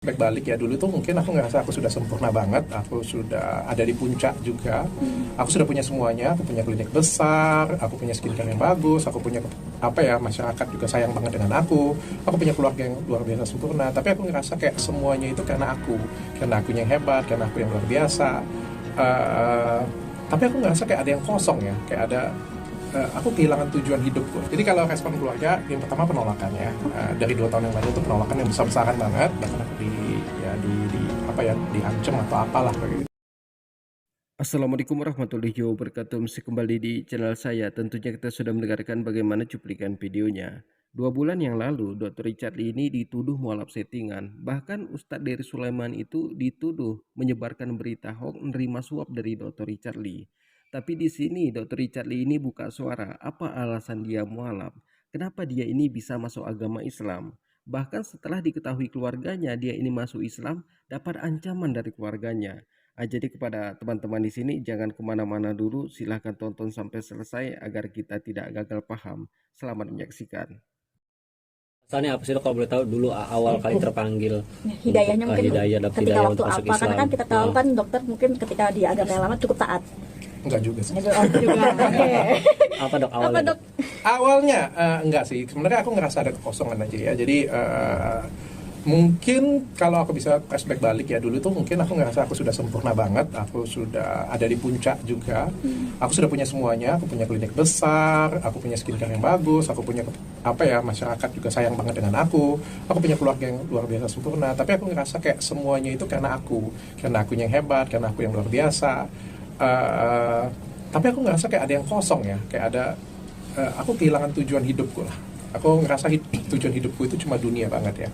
Back balik ya, dulu tuh mungkin aku ngerasa aku sudah sempurna banget, aku sudah ada di puncak juga, aku sudah punya semuanya, aku punya klinik besar, aku punya skincare yang bagus, aku punya masyarakat juga sayang banget dengan aku punya keluarga yang luar biasa sempurna. Tapi aku ngerasa kayak semuanya itu karena aku yang hebat, karena aku yang luar biasa. Tapi aku ngerasa kayak ada yang kosong ya, kayak ada aku kehilangan tujuan hidupku. Jadi kalau respon keluarga, yang pertama penolakan ya. Dari 2 tahun yang lalu itu penolakan yang besar-besaran banget. Bahkan aku diancam atau apalah begitu. Assalamualaikum warahmatullahi wabarakatuh. Masih kembali di channel saya. Tentunya kita sudah mendengarkan bagaimana cuplikan videonya. 2 bulan yang lalu, Dr. Richard Lee ini dituduh mualaf settingan. Bahkan Ustadz Dery Sulaiman itu dituduh menyebarkan berita hoax menerima suap dari Dr. Richard Lee. Tapi di sini Dr. Richard Lee ini buka suara. Apa alasan dia mualaf? Kenapa dia ini bisa masuk agama Islam? Bahkan setelah diketahui keluarganya dia ini masuk Islam, dapat ancaman dari keluarganya. Jadi kepada teman-teman di sini jangan kemana-mana dulu, silahkan tonton sampai selesai agar kita tidak gagal paham. Selamat menyaksikan. Asalnya apa sih dok, kalau boleh tahu dulu awal kali terpanggil? Hidayahnya mungkin ketika waktu untuk masuk apa? Karena kan kita tahu kan dokter mungkin ketika di agama yang lama cukup taat. Enggak juga sih. Apa dok awalnya? Apa dok? Awalnya enggak sih. Sebenarnya aku ngerasa ada kekosongan aja ya. Jadi mungkin kalau aku bisa flashback balik ya, dulu tuh mungkin aku ngerasa aku sudah sempurna banget, aku sudah ada di puncak juga, aku sudah punya semuanya, aku punya klinik besar, aku punya skincare yang bagus, aku punya masyarakat juga sayang banget dengan aku punya keluarga yang luar biasa sempurna. Tapi aku ngerasa kayak semuanya itu karena aku yang hebat, karena aku yang luar biasa. Tapi aku ngerasa kayak ada yang kosong ya, kayak ada aku kehilangan tujuan hidupku lah. Aku ngerasa tujuan hidupku itu cuma dunia banget ya.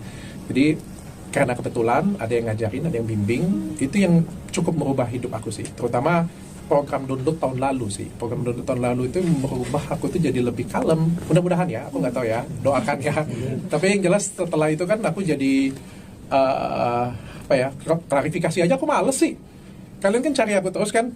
Jadi karena kebetulan ada yang ngajarin, ada yang bimbing, itu yang cukup merubah hidup aku sih. Terutama program download tahun lalu sih. Program download tahun lalu itu merubah aku tuh jadi lebih kalem. Mudah-mudahan ya, aku nggak tahu ya, doakan ya. Tapi yang jelas setelah itu kan aku jadi klarifikasi aja aku males sih. Kalian kan cari aku terus kan,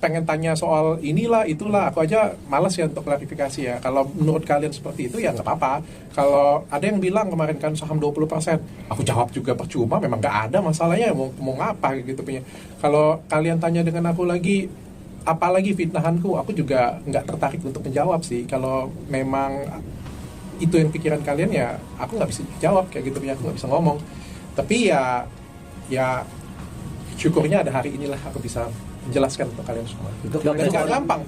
pengen tanya soal inilah itulah, aku aja malas ya untuk klarifikasi ya. Kalau menurut kalian seperti itu ya nggak apa-apa. Kalau ada yang bilang kemarin kan saham 20%, aku jawab juga percuma, memang nggak ada masalahnya, mau ngapa gitu punya. Kalau kalian tanya dengan aku lagi, apalagi fitnahanku, aku juga nggak tertarik untuk menjawab sih. Kalau memang itu yang pikiran kalian ya, aku nggak bisa jawab kayak gitu punya, aku nggak bisa ngomong. Tapi ya syukurnya ada hari inilah aku bisa menjelaskan untuk kalian semua.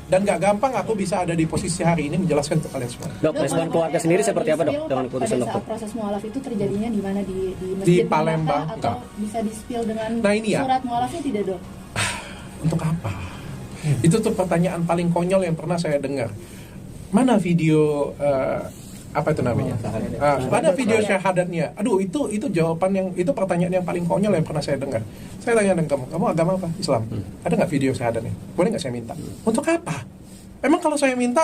Dan nggak gampang aku bisa ada di posisi hari ini menjelaskan untuk kalian semua. Dok, respon keluarga sendiri seperti apa dok dengan keputusan dokter? Proses mualaf itu terjadinya di mana, di Di masjid Palembang atau bisa di-spill dengan ya, surat mualafnya tidak dok? Untuk apa? Itu tuh pertanyaan paling konyol yang pernah saya dengar. Mana video apa itu namanya? Ada video syahadatnya. Aduh, itu jawaban itu pertanyaan yang paling konyol yang pernah saya dengar. Saya tanya dengan kamu agama apa? Islam. Ada nggak video syahadatnya? Boleh nggak saya minta? Untuk apa? Emang kalau saya minta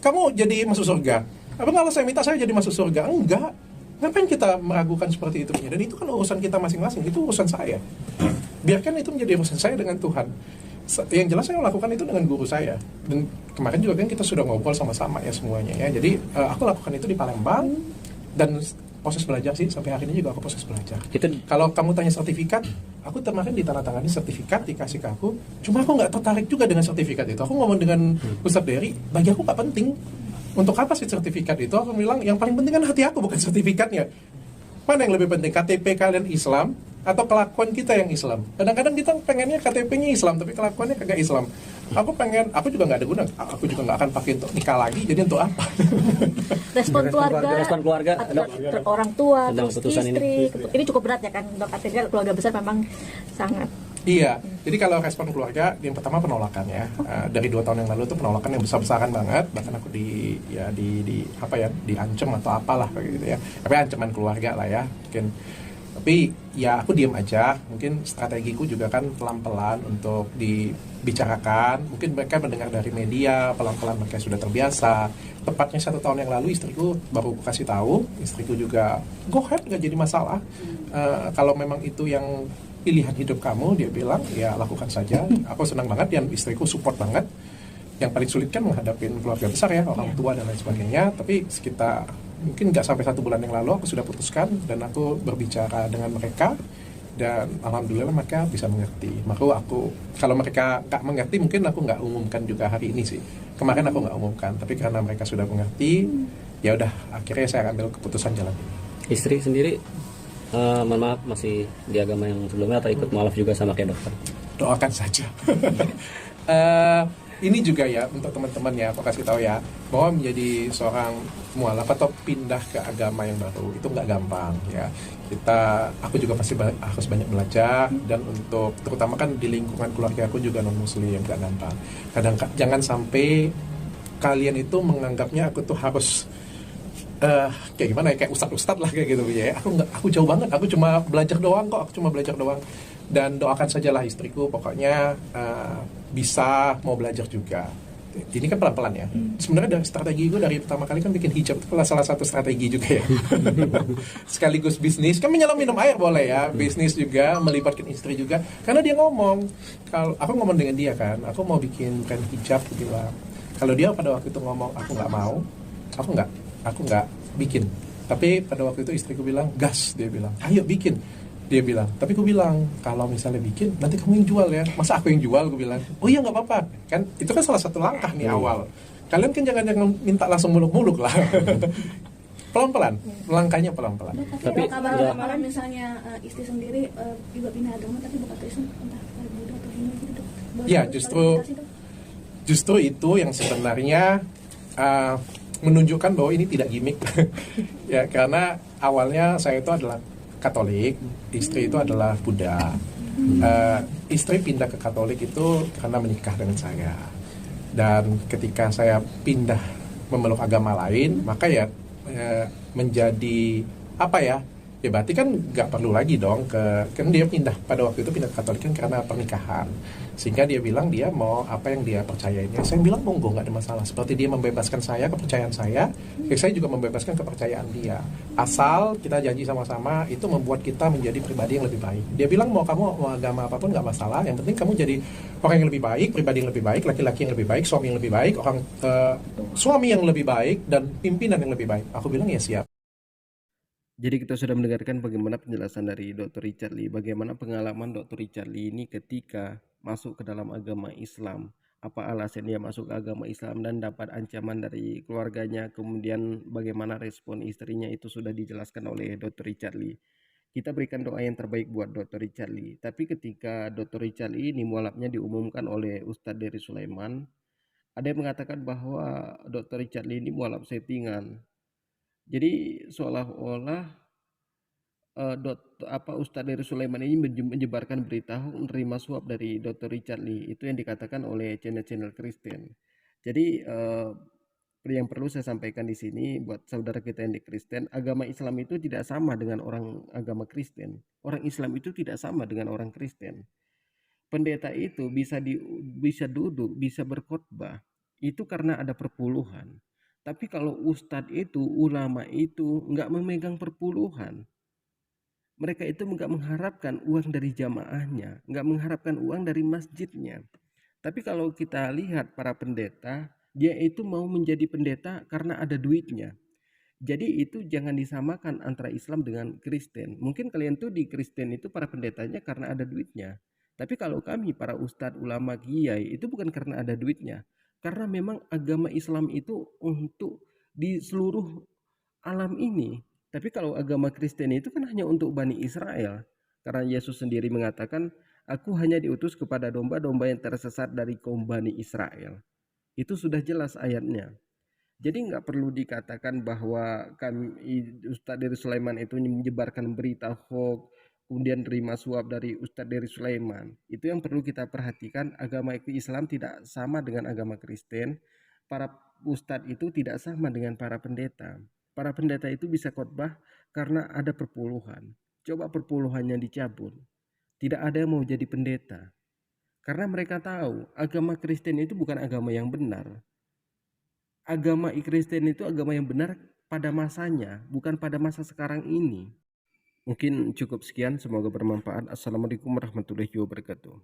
kamu jadi masuk surga? Emang kalau saya minta saya jadi masuk surga? Enggak. Ngapain kita meragukan seperti itu? Dan itu kan urusan kita masing-masing. Itu urusan saya. Biarkan itu menjadi urusan saya dengan Tuhan. Yang jelas saya melakukan itu dengan guru saya, dan kemarin juga kan kita sudah ngobrol sama-sama ya semuanya ya. Jadi aku lakukan itu di Palembang, dan proses belajar sih sampai hari ini juga aku proses belajar. Kalau kamu tanya sertifikat, aku kemarin ditandatangani sertifikat dikasih ke aku, cuma aku nggak tertarik juga dengan sertifikat itu. Aku ngomong dengan Ustadz Dery, bagi aku nggak penting. Untuk apa sih sertifikat itu? Aku bilang yang paling penting kan hati aku, bukan sertifikatnya. Mana yang lebih penting, KTP kalian Islam atau kelakuan kita yang Islam? Kadang-kadang kita pengennya KTP-nya Islam, tapi kelakuannya kagak Islam. Aku juga nggak ada guna. Aku juga nggak akan pakai untuk nikah lagi. Jadi untuk apa? Respon keluarga, orang tua, terus istri, ini cukup berat ya kan dok? Artinya keluarga besar memang sangat. Iya, jadi kalau respon keluarga, yang pertama penolakan ya. Dari 2 tahun yang lalu itu penolakan yang besar-besaran banget. Bahkan aku diancam atau apalah gitu ya. Tapi ancaman keluarga lah ya, mungkin. Tapi ya aku diam aja. Mungkin strategiku juga kan pelan-pelan untuk dibicarakan. Mungkin mereka mendengar dari media, pelan-pelan mereka sudah terbiasa. Tepatnya 1 tahun yang lalu istriku baru kasih tahu. Istriku juga go ahead, nggak jadi masalah. Kalau memang itu yang pilihan hidup kamu, dia bilang ya lakukan saja. Aku senang banget dan istriku support banget. Yang paling sulit kan menghadapin keluarga besar ya, orang tua dan lain sebagainya. Tapi kita mungkin nggak sampai 1 bulan yang lalu aku sudah putuskan dan aku berbicara dengan mereka dan alhamdulillah mereka bisa mengerti. Maka aku kalau mereka nggak mengerti mungkin aku nggak umumkan juga hari ini sih. Kemarin aku nggak umumkan, tapi karena mereka sudah mengerti, ya udah akhirnya saya ambil keputusan jalan ini. Istri sendiri, mohon maaf, masih di agama yang sebelumnya atau ikut mualaf juga sama kayak dokter? Doakan saja. Ini juga ya untuk teman-teman ya, aku kasih tahu ya, bahwa menjadi seorang mualaf atau pindah ke agama yang baru itu nggak gampang ya. Aku juga pasti harus banyak belajar, dan untuk terutama kan di lingkungan keluarga aku juga non muslim, nggak gampang. Jangan sampai kalian itu menganggapnya aku tuh harus kayak gimana ya, kayak ustad lah kayak gitu ya. Aku jauh banget, aku cuma belajar doang kok, dan doakan sajalah istriku pokoknya bisa mau belajar juga. Ini kan pelan-pelan ya. Sebenarnya dari strategi gue dari pertama kali kan bikin hijab itu salah satu strategi juga ya. Sekaligus bisnis, kan menyelam minum air boleh ya, bisnis juga, melibatkan istri juga. Karena dia ngomong, kalau aku ngomong dengan dia kan, aku mau bikin brand hijab, aku bilang. Kalau dia pada waktu itu ngomong aku nggak mau, aku nggak bikin. Tapi pada waktu itu istriku bilang gas, dia bilang ayo bikin. Dia bilang, tapi aku bilang, kalau misalnya bikin, nanti kamu yang jual ya. Masa aku yang jual? Aku bilang, oh iya nggak apa-apa. Kan itu kan salah satu langkah nih awal. Kalian kan jangan minta langsung muluk-muluk lah. Pelan-pelan, langkahnya pelan-pelan. Tapi kalau misalnya istri sendiri juga pindah agama tapi bukan Kristen, entah Buddha atau Hindu gitu. Ya justru itu yang sebenarnya menunjukkan bahwa ini tidak gimmick. Ya karena awalnya saya itu adalah Katolik, istri itu adalah Buddha. Istri pindah ke Katolik itu karena menikah dengan saya. Dan ketika saya pindah memeluk agama lain, maka ya menjadi apa ya? Ya berarti kan nggak perlu lagi dong kan dia pindah pada waktu itu pindah ke Katolik kan karena pernikahan. Sehingga dia bilang dia mau apa yang dia percayainya. Saya bilang monggo, nggak ada masalah. Seperti dia membebaskan saya, kepercayaan saya, saya juga membebaskan kepercayaan dia. Asal kita janji sama-sama itu membuat kita menjadi pribadi yang lebih baik. Dia bilang mau kamu mau agama apapun nggak masalah. Yang penting kamu jadi orang yang lebih baik, pribadi yang lebih baik, laki-laki yang lebih baik, suami yang lebih baik, suami yang lebih baik dan pimpinan yang lebih baik. Aku bilang ya siap. Jadi kita sudah mendengarkan bagaimana penjelasan dari Dr. Richard Lee, bagaimana pengalaman Dr. Richard Lee ini ketika masuk ke dalam agama Islam, apa alasan dia masuk ke agama Islam dan dapat ancaman dari keluarganya, kemudian bagaimana respon istrinya, itu sudah dijelaskan oleh Dr. Richard Lee. Kita berikan doa yang terbaik buat Dr. Richard Lee. Tapi ketika Dr. Richard Lee ini mualafnya diumumkan oleh Ustadz Dery Sulaiman, ada yang mengatakan bahwa Dr. Richard Lee ini mualaf settingan. Jadi seolah-olah Ustadz Dery Sulaiman ini menyebarkan berita menerima suap dari Dr. Richard Lee. Itu yang dikatakan oleh channel-channel Kristen. Jadi yang perlu saya sampaikan di sini buat saudara kita yang di Kristen, agama Islam itu tidak sama dengan orang agama Kristen. Orang Islam itu tidak sama dengan orang Kristen. Pendeta itu bisa duduk, bisa berkhotbah, itu karena ada perpuluhan. Tapi kalau ustadz itu, ulama itu nggak memegang perpuluhan. Mereka itu nggak mengharapkan uang dari jamaahnya, nggak mengharapkan uang dari masjidnya. Tapi kalau kita lihat para pendeta, dia itu mau menjadi pendeta karena ada duitnya. Jadi itu jangan disamakan antara Islam dengan Kristen. Mungkin kalian tuh di Kristen itu para pendetanya karena ada duitnya. Tapi kalau kami para ustadz, ulama, kiai itu bukan karena ada duitnya. Karena memang agama Islam itu untuk di seluruh alam ini. Tapi kalau agama Kristen itu kan hanya untuk Bani Israel. Karena Yesus sendiri mengatakan, aku hanya diutus kepada domba-domba yang tersesat dari kaum Bani Israel. Itu sudah jelas ayatnya. Jadi nggak perlu dikatakan bahwa Ustadz Dery Sulaiman itu menyebarkan berita hoax, kemudian terima suap dari Ustadz Dery Sulaiman. Itu yang perlu kita perhatikan, agama Islam tidak sama dengan agama Kristen. Para ustadz itu tidak sama dengan para pendeta. Para pendeta itu bisa khotbah karena ada perpuluhan. Coba perpuluhannya dicabut. Tidak ada yang mau jadi pendeta. Karena mereka tahu agama Kristen itu bukan agama yang benar. Agama Kristen itu agama yang benar pada masanya, bukan pada masa sekarang ini. Mungkin cukup sekian, semoga bermanfaat. Assalamualaikum warahmatullahi wabarakatuh.